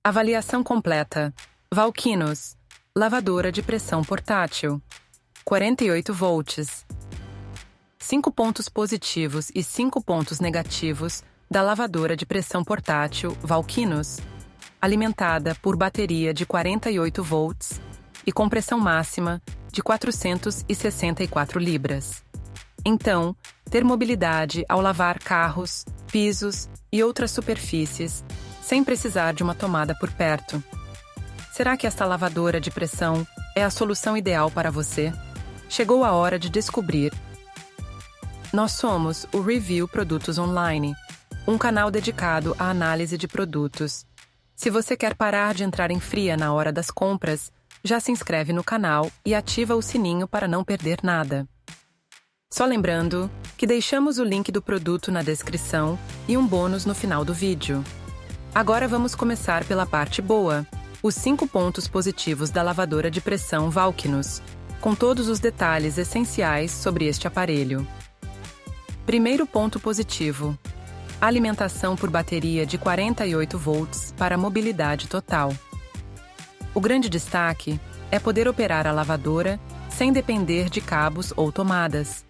Avaliação completa. Valkinos, lavadora de pressão portátil. 48 volts. 5 pontos positivos e 5 pontos negativos da lavadora de pressão portátil Valkinos, alimentada por bateria de 48 volts e com pressão máxima de 464 libras. Então, ter mobilidade ao lavar carros, pisos e outras superfícies, sem precisar de uma tomada por perto. Será que esta lavadora de pressão é a solução ideal para você? Chegou a hora de descobrir. Nós somos o Review Produtos Online, um canal dedicado à análise de produtos. Se você quer parar de entrar em fria na hora das compras, já se inscreve no canal e ativa o sininho para não perder nada. Só lembrando que deixamos o link do produto na descrição e um bônus no final do vídeo. Agora vamos começar pela parte boa, os 5 pontos positivos da lavadora de pressão Valkinos, com todos os detalhes essenciais sobre este aparelho. Primeiro ponto positivo: alimentação por bateria de 48 volts para mobilidade total. O grande destaque é poder operar a lavadora sem depender de cabos ou tomadas.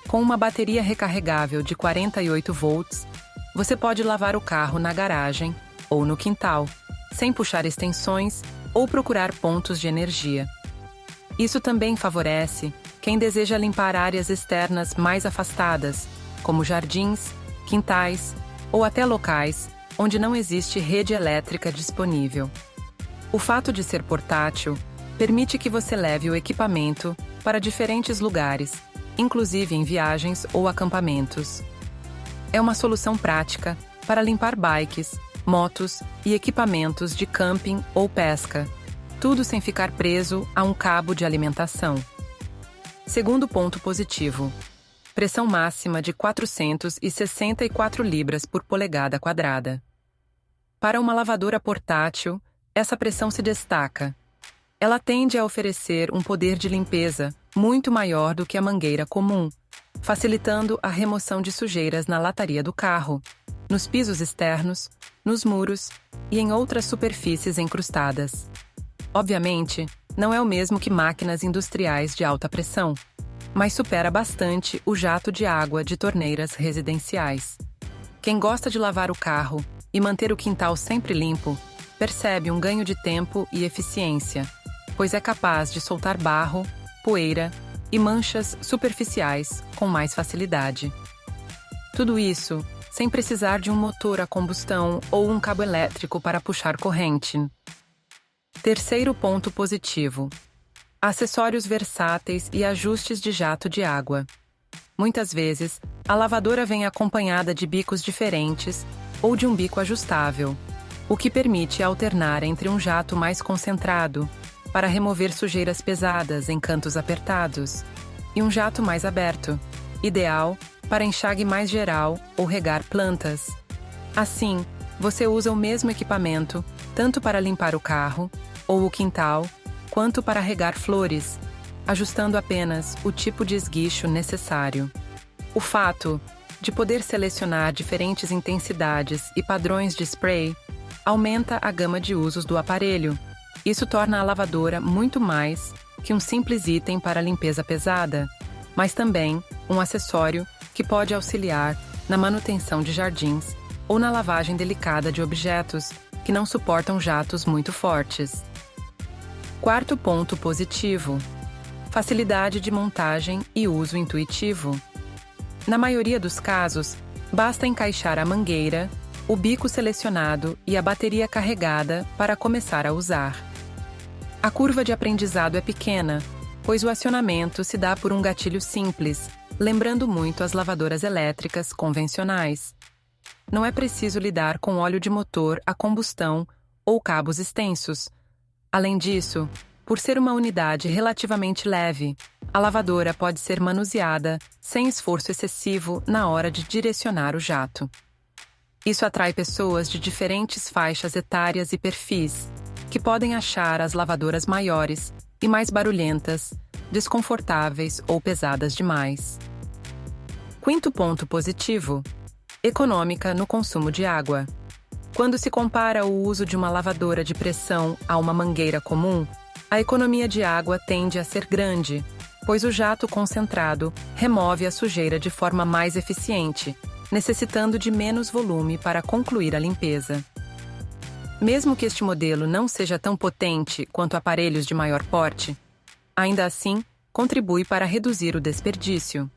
Com uma bateria recarregável de 48 volts, você pode lavar o carro na garagem ou no quintal, sem puxar extensões ou procurar pontos de energia. Isso também favorece quem deseja limpar áreas externas mais afastadas, como jardins, quintais ou até locais onde não existe rede elétrica disponível. O fato de ser portátil permite que você leve o equipamento para diferentes lugares, inclusive em viagens ou acampamentos. É uma solução prática para limpar bikes, motos e equipamentos de camping ou pesca, tudo sem ficar preso a um cabo de alimentação. Segundo ponto positivo: pressão máxima de 464 libras por polegada quadrada. Para uma lavadora portátil, essa pressão se destaca. Ela tende a oferecer um poder de limpeza muito maior do que a mangueira comum, facilitando a remoção de sujeiras na lataria do carro, nos pisos externos, nos muros e em outras superfícies encrustadas. Obviamente, não é o mesmo que máquinas industriais de alta pressão, mas supera bastante o jato de água de torneiras residenciais. Quem gosta de lavar o carro e manter o quintal sempre limpo, percebe um ganho de tempo e eficiência, pois é capaz de soltar barro, poeira e manchas superficiais com mais facilidade. Tudo isso sem precisar de um motor a combustão ou um cabo elétrico para puxar corrente. Terceiro ponto positivo: acessórios versáteis e ajustes de jato de água. Muitas vezes, a lavadora vem acompanhada de bicos diferentes ou de um bico ajustável, o que permite alternar entre um jato mais concentrado, para remover sujeiras pesadas em cantos apertados, e um jato mais aberto, ideal para enxague mais geral ou regar plantas. Assim, você usa o mesmo equipamento tanto para limpar o carro ou o quintal, quanto para regar flores, ajustando apenas o tipo de esguicho necessário. O fato de poder selecionar diferentes intensidades e padrões de spray aumenta a gama de usos do aparelho. Isso torna a lavadora muito mais que um simples item para limpeza pesada, mas também um acessório que pode auxiliar na manutenção de jardins ou na lavagem delicada de objetos que não suportam jatos muito fortes. Quarto ponto positivo: facilidade de montagem e uso intuitivo. Na maioria dos casos, basta encaixar a mangueira, o bico selecionado e a bateria carregada para começar a usar. A curva de aprendizado é pequena, pois o acionamento se dá por um gatilho simples, lembrando muito as lavadoras elétricas convencionais. Não é preciso lidar com óleo de motor a combustão ou cabos extensos. Além disso, por ser uma unidade relativamente leve, a lavadora pode ser manuseada sem esforço excessivo na hora de direcionar o jato. Isso atrai pessoas de diferentes faixas etárias e perfis, que podem achar as lavadoras maiores e mais barulhentas, desconfortáveis ou pesadas demais. Quinto ponto positivo: econômica no consumo de água. Quando se compara o uso de uma lavadora de pressão a uma mangueira comum, a economia de água tende a ser grande, pois o jato concentrado remove a sujeira de forma mais eficiente, necessitando de menos volume para concluir a limpeza. Mesmo que este modelo não seja tão potente quanto aparelhos de maior porte, ainda assim, contribui para reduzir o desperdício.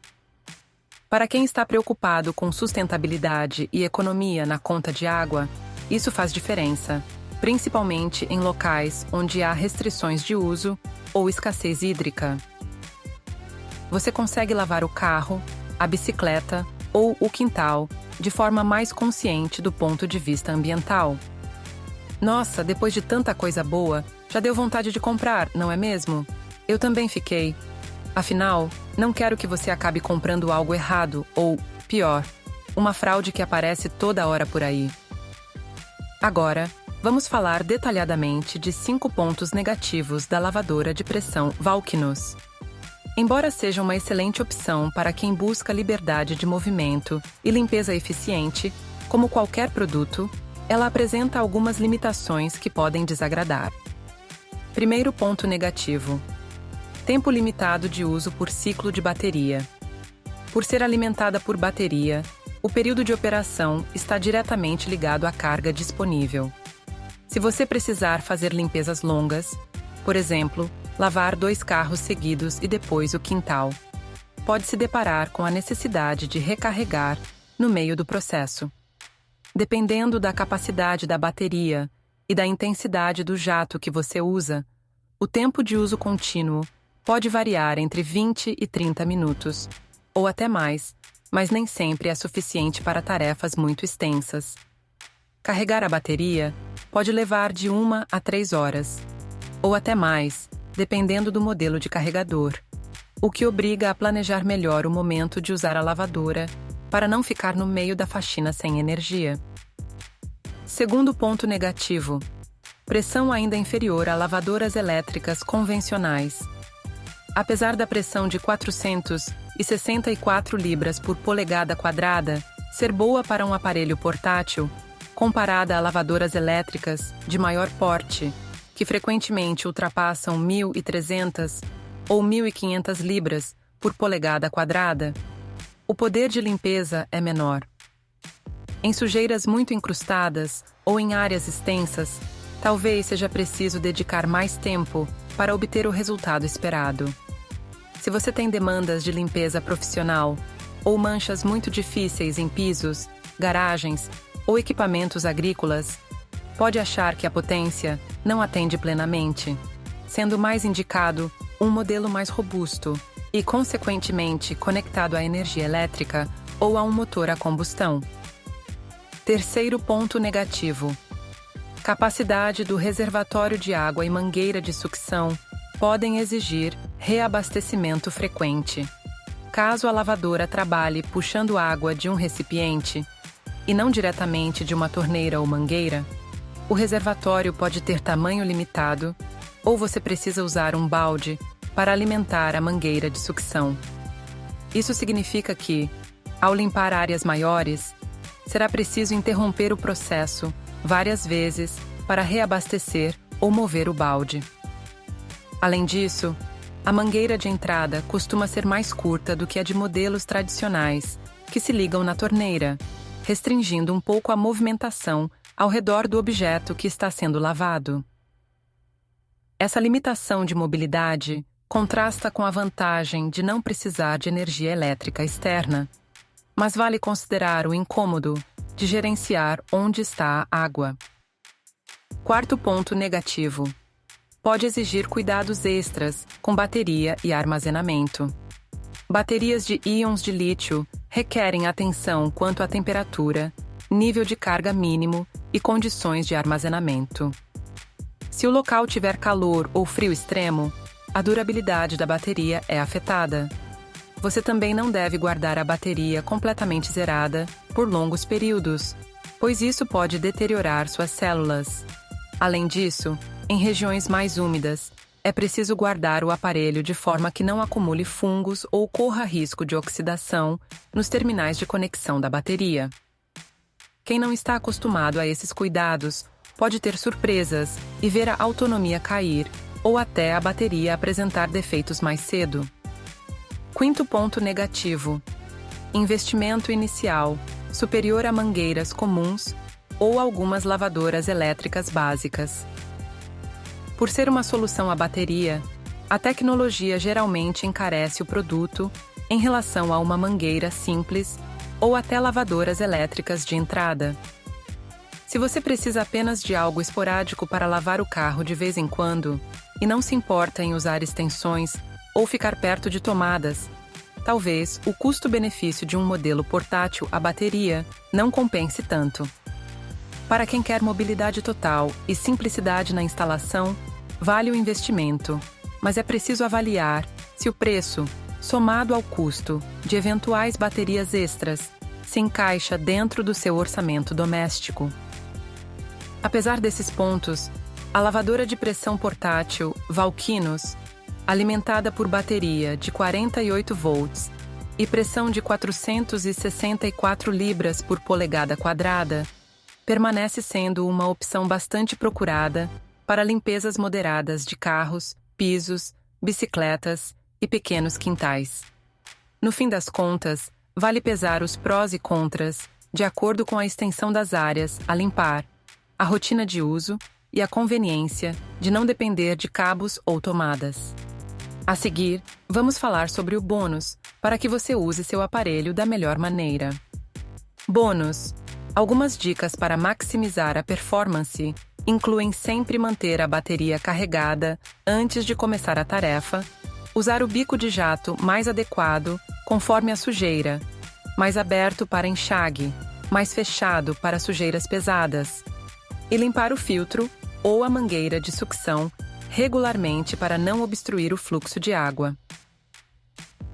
Para quem está preocupado com sustentabilidade e economia na conta de água, isso faz diferença, principalmente em locais onde há restrições de uso ou escassez hídrica. Você consegue lavar o carro, a bicicleta ou o quintal de forma mais consciente do ponto de vista ambiental. Nossa, depois de tanta coisa boa, já deu vontade de comprar, não é mesmo? Eu também fiquei. Afinal, não quero que você acabe comprando algo errado ou, pior, uma fraude que aparece toda hora por aí. Agora, vamos falar detalhadamente de 5 pontos negativos da lavadora de pressão Valkinos. Embora seja uma excelente opção para quem busca liberdade de movimento e limpeza eficiente, como qualquer produto, ela apresenta algumas limitações que podem desagradar. Primeiro ponto negativo: tempo limitado de uso por ciclo de bateria. Por ser alimentada por bateria, o período de operação está diretamente ligado à carga disponível. Se você precisar fazer limpezas longas, por exemplo, lavar 2 carros seguidos e depois o quintal, pode se deparar com a necessidade de recarregar no meio do processo. Dependendo da capacidade da bateria e da intensidade do jato que você usa, o tempo de uso contínuo pode variar entre 20 e 30 minutos, ou até mais, mas nem sempre é suficiente para tarefas muito extensas. Carregar a bateria pode levar de 1 a 3 horas, ou até mais, dependendo do modelo de carregador, o que obriga a planejar melhor o momento de usar a lavadora para não ficar no meio da faxina sem energia. Segundo ponto negativo: pressão ainda inferior a lavadoras elétricas convencionais. Apesar da pressão de 464 libras por polegada quadrada ser boa para um aparelho portátil, comparada a lavadoras elétricas de maior porte, que frequentemente ultrapassam 1.300 ou 1.500 libras por polegada quadrada, o poder de limpeza é menor. Em sujeiras muito incrustadas ou em áreas extensas, talvez seja preciso dedicar mais tempo para obter o resultado esperado. Se você tem demandas de limpeza profissional ou manchas muito difíceis em pisos, garagens ou equipamentos agrícolas, pode achar que a potência não atende plenamente, sendo mais indicado um modelo mais robusto e, consequentemente, conectado à energia elétrica ou a um motor a combustão. Terceiro ponto negativo: capacidade do reservatório de água e mangueira de sucção podem exigir reabastecimento frequente. Caso a lavadora trabalhe puxando água de um recipiente, e não diretamente de uma torneira ou mangueira, o reservatório pode ter tamanho limitado, ou você precisa usar um balde para alimentar a mangueira de sucção. Isso significa que, ao limpar áreas maiores, será preciso interromper o processo várias vezes para reabastecer ou mover o balde. Além disso, a mangueira de entrada costuma ser mais curta do que a de modelos tradicionais, que se ligam na torneira, restringindo um pouco a movimentação ao redor do objeto que está sendo lavado. Essa limitação de mobilidade contrasta com a vantagem de não precisar de energia elétrica externa, mas vale considerar o incômodo de gerenciar onde está a água. Quarto ponto negativo: pode exigir cuidados extras com bateria e armazenamento. Baterias de íons de lítio requerem atenção quanto à temperatura, nível de carga mínimo e condições de armazenamento. Se o local tiver calor ou frio extremo, a durabilidade da bateria é afetada. Você também não deve guardar a bateria completamente zerada por longos períodos, pois isso pode deteriorar suas células. Além disso, em regiões mais úmidas, é preciso guardar o aparelho de forma que não acumule fungos ou corra risco de oxidação nos terminais de conexão da bateria. Quem não está acostumado a esses cuidados pode ter surpresas e ver a autonomia cair, ou até a bateria apresentar defeitos mais cedo. Quinto ponto negativo: investimento inicial superior a mangueiras comuns ou algumas lavadoras elétricas básicas. Por ser uma solução à bateria, a tecnologia geralmente encarece o produto em relação a uma mangueira simples ou até lavadoras elétricas de entrada. Se você precisa apenas de algo esporádico para lavar o carro de vez em quando e não se importa em usar extensões ou ficar perto de tomadas, talvez o custo-benefício de um modelo portátil à bateria não compense tanto. Para quem quer mobilidade total e simplicidade na instalação, vale o investimento, mas é preciso avaliar se o preço, somado ao custo de eventuais baterias extras, se encaixa dentro do seu orçamento doméstico. Apesar desses pontos, a lavadora de pressão portátil Valkinos, alimentada por bateria de 48 volts e pressão de 464 libras por polegada quadrada, permanece sendo uma opção bastante procurada para limpezas moderadas de carros, pisos, bicicletas e pequenos quintais. No fim das contas, vale pesar os prós e contras de acordo com a extensão das áreas a limpar, a rotina de uso e a conveniência de não depender de cabos ou tomadas. A seguir, vamos falar sobre o bônus para que você use seu aparelho da melhor maneira. Bônus: algumas dicas para maximizar a performance incluem sempre manter a bateria carregada antes de começar a tarefa, usar o bico de jato mais adequado conforme a sujeira, mais aberto para enxague, mais fechado para sujeiras pesadas, e limpar o filtro ou a mangueira de sucção regularmente para não obstruir o fluxo de água.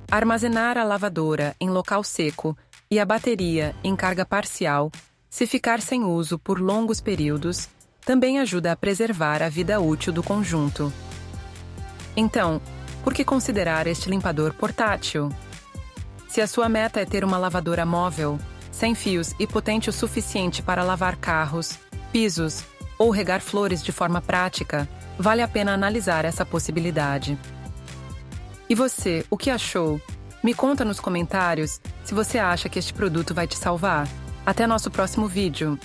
Armazenar a lavadora em local seco e a bateria em carga parcial, se ficar sem uso por longos períodos, também ajuda a preservar a vida útil do conjunto. Então, por que considerar este limpador portátil? Se a sua meta é ter uma lavadora móvel, sem fios e potente o suficiente para lavar carros, pisos ou regar flores de forma prática, vale a pena analisar essa possibilidade. E você, o que achou? Me conta nos comentários se você acha que este produto vai te salvar. Até nosso próximo vídeo!